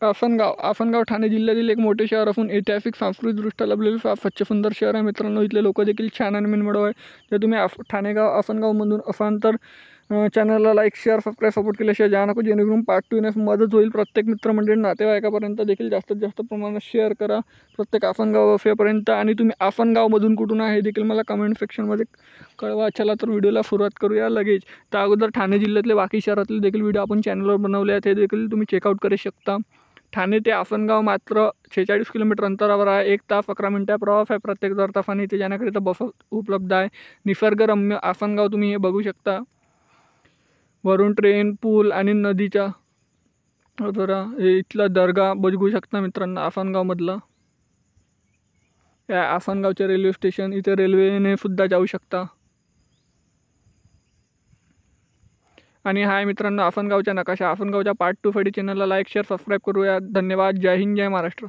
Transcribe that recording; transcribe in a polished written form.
आफनगाव ठाणे जिल्ह्यातील एक मोठे शहर असून ऐतिहासिक सांस्कृतिकदृष्ट्या लाभलेले फार सुंदर शहर आहे मित्रांनो. इथले लोक देखील छान आणि मनमिळाऊ आहे. जर तुम्ही आफनगावमधून असाल तर चॅनलला लाईक शेअर सबस्क्राईब सपोर्ट केल्याशिवाय जा नको, जेणेकरून पार्ट 2 येण्यास मदत होईल. प्रत्येक मित्रमंडळी नातेवाईकापर्यंत देखील जास्तीत जास्त प्रमाणात शेअर करा प्रत्येक आफनगाव असेपर्यंत. आणि तुम्ही आफनगावमधून कुठून आहे देखील मला कमेंट सेक्शनमध्ये कळवा. चला तर व्हिडिओला सुरुवात करूया लगेच. त्या अगोदर ठाणे जिल्ह्यातले बाकी शहरातले देखील व्हिडिओ आपण चॅनलवर बनवले आहेत, हे देखील तुम्ही चेकआउट करू शकता. ठाणे ते आफनगाव मात्र 46 किलोमीटर अंतरावर आहे. 1 तास 11 मिनिटा प्रवास आहे प्रत्येक दर तासाने. इथे जाण्याकरिता बस उपलब्ध आहे. निसर्गरम्य आफनगाव तुम्ही हे बघू शकता. वरून ट्रेन, पूल आणि नदीच्या जरा इथला दर्गा बघू शकता मित्रांनो आफनगावमधला. या आफनगावचे रेल्वे स्टेशन, इथे रेल्वेने सुद्धा जाऊ शकता. आणि हाय मित्रांनो आफनगावच्या नकाशा. आफनगावच्या पार्ट 2 साठी चॅनलला लाईक शेअर सबस्क्राईब करूया. धन्यवाद. जय हिंद, जय महाराष्ट्र.